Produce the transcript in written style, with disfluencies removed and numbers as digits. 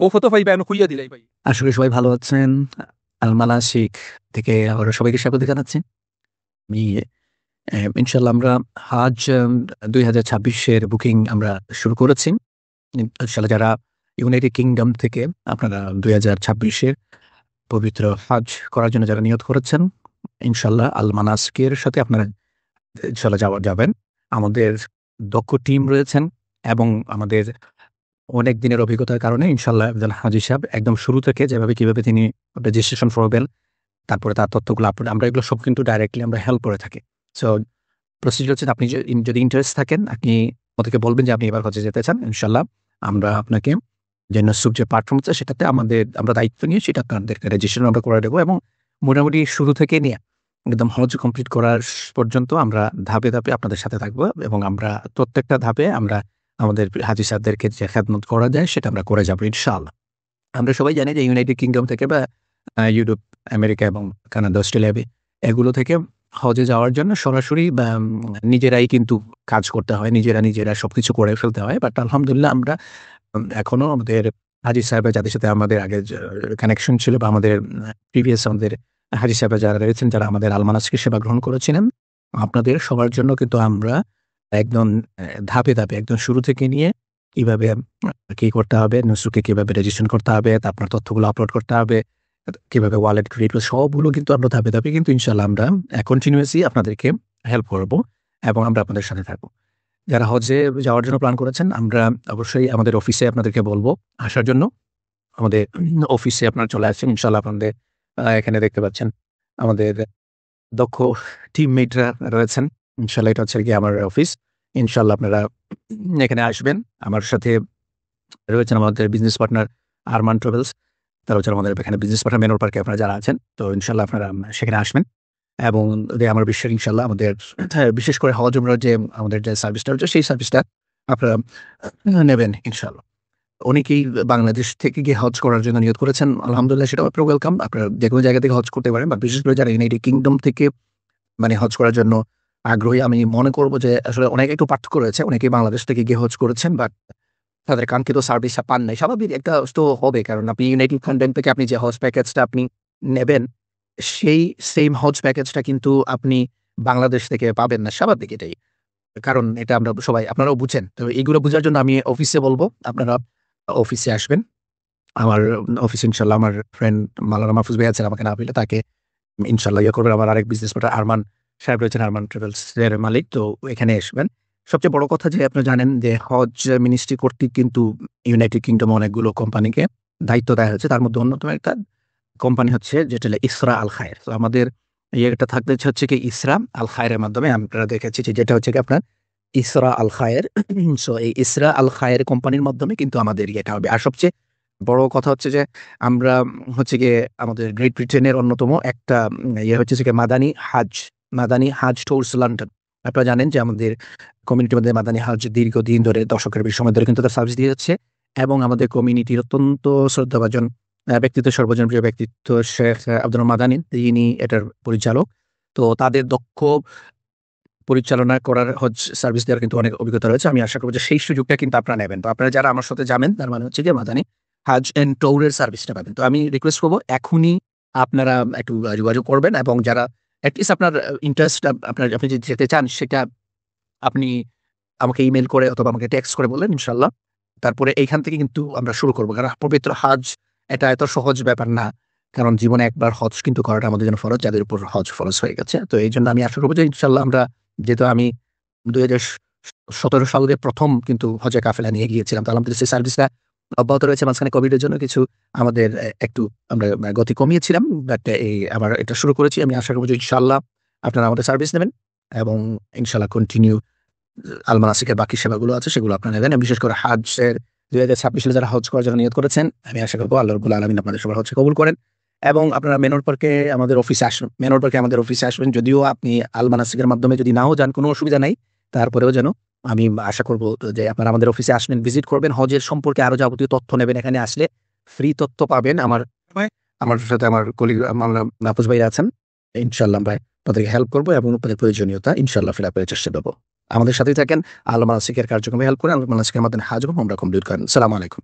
ও photo ভাই Ben খুইয়া দিলাই ভাই। আশা করি সবাই ভালো আছেন। আল-মানাসিক থেকে আবারও সবাইকে স্বাগত জানাচ্ছি। আমি ইনশাআল্লাহ আমরা হাজ ২০২৬ এর বুকিং আমরা শুরু করেছি। ইনশাআল্লাহ যারা ইউনাইটেড কিংডম থেকে আপনারা ২০২৬ এর পবিত্র হাজ করার জন্য যারা নিয়ত করেছেন, ইনশাআল্লাহ আল-মানাসিকের সাথে আপনারা ইনশাআল্লাহ যাবেন। আমাদের দক্ষ টিম রয়েছেন এবং আমাদের অনেক দিনের অভিজ্ঞতার কারণে ইনশাআল্লাহ একজন হাজী সাহেব একদম শুরু থেকে যেভাবে কিভাবে তিনি রেজিস্ট্রেশন করবেন, তারপরে তার তথ্যগুলো আপলোড, আমরা এগুলো সব কিন্তু ডাইরেক্টলি আমরা হেল্প করে থাকি। সো প্রসিডিউর হচ্ছে আপনি যদি ইন্টারেস্ট থাকেন, আপনি আমাদেরকে বলবেন যে আপনি এবার হজে যেতে চান। ইনশাআল্লাহ আমরা আপনাকে যে নসুক যে প্ল্যাটফর্ম আছে সেটাতে আমরা দায়িত্ব নিয়ে সেটা আপনাদেরকে রেজিস্ট্রেশন আমরা করে দেবো এবং মোটামুটি শুরু থেকে নিয়ে একদম হজ কমপ্লিট করার পর্যন্ত আমরা ধাপে ধাপে আপনাদের সাথে থাকবো এবং আমরা প্রত্যেকটা ধাপে আমরা আমাদের হাজী সাহেবদেরকে যে খেদমত করা যায় সেটা আমরা করে যাবো ইনশাআল্লাহ। আমরা সবাই জানি যে ইউনাইটেড কিংডম থেকে বা ইউরোপ, আমেরিকা এবং কানাডা, অস্ট্রেলিয়া এগুলো থেকে হজে যাওয়ার জন্য সরাসরি বা নিজেরাই কিন্তু কাজ করতে হয়। নিজেরা সবকিছু করে ফেলতে হয়। বাট আলহামদুলিল্লাহ আমরা এখনো আমাদের হাজী সাহেবরা যাদের সাথে আমাদের আগে কানেকশন ছিল বা আমাদের প্রিভিয়াস আমাদের হাজী সাহেবরা যারা রয়েছেন, যারা আমাদের আল-মানাসিকের সেবা গ্রহণ করেছিলেন, আপনাদের সবার জন্য কিন্তু আমরা একদম ধাপে ধাপে একদম শুরু থেকে নিয়ে কিভাবে কি করতে হবে, নুসুকে কিভাবে রেজিস্ট্রেশন করতে হবে, আপনার তথ্যগুলো আপলোড করতে হবে, কিভাবে ওয়ালেট ক্রিয়েট করতে, সবগুলো কিন্তু আমরা ধাপে ধাপে কিন্তু ইনশাআল্লাহ আমরা কন্টিনিউয়াসলি আপনাদেরকে হেল্প করব এবং আমরা আপনাদের সাথে থাকবো। যারা হজে যাওয়ার জন্য প্ল্যান করেছেন, আমরা অবশ্যই আমাদের অফিসে আপনাদেরকে বলবো আসার জন্য। আমাদের অফিসে আপনারা চলে আসছেন ইনশাআল্লাহ। আপনাদের এখানে দেখতে পাচ্ছেন আমাদের দক্ষ টিমমেটরা রয়েছেন। ইনশাআল্লাহ এটা হচ্ছে গিয়ে আমার অফিস। ইনশাআল্লাহ আপনারা এখানে আসবেন। আমার সাথে রয়েছেন আমাদের বিজনেস পার্টনার আরমান ট্রাভেলস। তারা হচ্ছে আমাদের এখানে বিজনেস পার্টনার মেনর পার্কে আপনারা যারা আছেন। তো ইনশাআল্লাহ আপনারা সেখানে আসবেন এবং আমার বিশ্বাস ইনশাআল্লাহ আমাদের বিশেষ করে হজ উমরার যে আমাদের যে সার্ভিসটা রয়েছে সেই সার্ভিসটা আপনারা নেবেন ইনশাআল্লাহ। অনেকেই বাংলাদেশ থেকে গিয়ে হজ করার জন্য নিয়ত করেছেন। আলহামদুলিল্লাহ সেটাও আপনারা ওয়েলকাম। আপনারা যেকোনো জায়গা থেকে হজ করতে পারেন। বাট বিশেষ করে যারা ইউনাইটেড কিংডম থেকে হজ করার জন্য আগ্রহী, আমি মনে করব যে আসলে অনেক একটু পার্থক্য রয়েছে। অনেকেই বাংলাদেশ থেকে গিয়ে হজ করেছেন বাট তাদের কাঙ্ক্ষিত সার্ভিসটা পান নাই। স্বাভাবিক একটা তো হবে, কারণ আপনি ইউনাইটেড কিংডম থেকে আপনি যে হজ প্যাকেজটা আপনি নেবেন, সেই সেম হজ প্যাকেজটা কিন্তু আপনি বাংলাদেশ থেকে পাবেন না। স্বাভাবিক এটাই। কারণ এটা আমরা সবাই, আপনারাও বুঝেন। তো এইগুলো বুঝার জন্য আমি অফিসে বলব, আপনারা অফিসে আসবেন। আমার অফিসে ইনশাআল্লাহ আমার ফ্রেন্ড মাওলানা মাহফুজ ভাই আছেন, আমাকে না পেলে তাকে ইনশাআল্লাহ করবেন। আমার আরেক বিজনেস পার্টনার আরমান সাহেব রয়েছেন, আরমান ট্রাভেলস এর মালিক। তো এখানে আসবেন। সবচেয়ে বড় কথা যে আপনারা জানেন যে হজ মিনিস্ট্রি কর্তৃক কিন্তু ইউনাইটেড কিংডম অনেকগুলো কোম্পানিকে দায়িত্ব দেওয়া হয়েছে। তার মধ্যে অন্যতম একটা কোম্পানি হচ্ছে যেটা হলো ইসরা আল খায়ের। তো আমাদের ইয়েটা থাকতে হচ্ছে কি ইসরা আল খায়ের মাধ্যমে আমরা দেখেছি যে যেটা হচ্ছে কি আপনার ইসরা আল খায়ের। সো এই ইসরা আল খায়ের কোম্পানির মাধ্যমে কিন্তু আমাদের ইয়েটা হবে। আর সবচেয়ে বড় কথা হচ্ছে যে আমরা হচ্ছে গিয়ে আমাদের গ্রেট ব্রিটেনের অন্যতম একটা ইয়ে হচ্ছে যে মাদানী হাজ ট্যুরস লন্ডন। আপনারা জানেন যে আমাদের কমিউনিটির মধ্যে মাদানী হাজ দীর্ঘদিন ধরে, দশকের বেশি সময় ধরে কিন্তু তার সার্ভিস দিয়ে যাচ্ছে এবং আমাদের কমিউনিটির অত্যন্ত শ্রদ্ধাভাজন ব্যক্তিত্ব, সর্বজনপ্রিয় ব্যক্তিত্ব শেখ আব্দুল মাদানী, তিনি এটার পরিচালক। তো তাদের দক্ষ পরিচালনা করার হজ সার্ভিস দেওয়ার কিন্তু অনেক অভিজ্ঞতা রয়েছে। আমি আশা করব যে সেই সুযোগটা কিন্তু আপনারা নেবেন। তো আপনারা যারা আমার সাথে যাবেন, তার মানে হচ্ছে যে মাদানী হাজ এন্ড ট্যুরের সার্ভিসটা পাবেন। তো আমি রিকোয়েস্ট করব এখনই আপনারা একটু যোগাযোগ করবেন এবং যারা এটলিস্ট আপনার ইন্টারেস্ট, আপনি যদি যেতে চান সেটা আপনি আমাকে ইমেইল করে অথবা আমাকে টেক্সট করে বললেন ইনশাআল্লাহ। তারপরে এইখান থেকে কিন্তু আমরা শুরু করব। কারণ পবিত্র হাজ এটা এত সহজ ব্যাপার না। কারণ জীবনে একবার হজ কিন্তু করাটা আমাদের জন্য ফরজ, যাদের উপর হজ ফরজ হয়ে গেছে। তো এইজন্য আমি আশা করব যে ইনশাআল্লাহ আমরা, যেহেতু আমি ২০১৭ সালে ১ম কিন্তু হজে কাফেলা নিয়ে গিয়েছিলাম। তো আলহামদুলিল্লাহ সেই সার্ভিসটা অব্যাহত রয়েছে। মাঝখানে কোভিডের জন্য কিছু আমাদের একটু আমরা গতি কমিয়েছিলাম। বাট আবার এটা শুরু করেছি। আমি আশা করব যে ইনশাআল্লাহ আপনারা আমাদের সার্ভিস নেবেন এবং ইনশাআল্লাহ কন্টিনিউ আল-মানাসিকের বাকি সেবাগুলো আছে সেগুলো আপনারা নেবেন। বিশেষ করে হাজের ২০২৬ সালে যারা হজ করার জন্য নিয়ত করেছেন, আমি আশা করব আল্লাহ রাব্বুল আলামিন আপনাদের সবার হজ কবুল করেন এবং আপনারা মেনর পার্কে আমাদের অফিসে আসবেন। যদিও আপনি আল-মানাসিকের মাধ্যমে যদি নাও যান, কোনো অসুবিধা নাই। তারপরেও যেন আমি আশা করব যে আপনারা আমাদের অফিসে আসবেন, ভিজিট করবেন, হজের সম্পর্কে আরো যাবতীয় তথ্য নেবেন। এখানে আসলে ফ্রি তথ্য পাবেন। আমার সাথে আমার কলিগ মাওলানা মাহফুজ ভাই আছেন। ইনশাআল্লাহ আমরা তাদেরকে হেল্প করব এবং তাদের প্রয়োজনীয়তা ইনশাআল্লাহ ফিল আপের চেষ্টা করব। আমাদের সাথেই থাকেন। আল-মানাসিকের কার্যক্রমে হেল্প করেন। আল-মানাসিকের মাধ্যমে হাজ এবং উমরা কমপ্লিট করেন। আসসালামু আলাইকুম।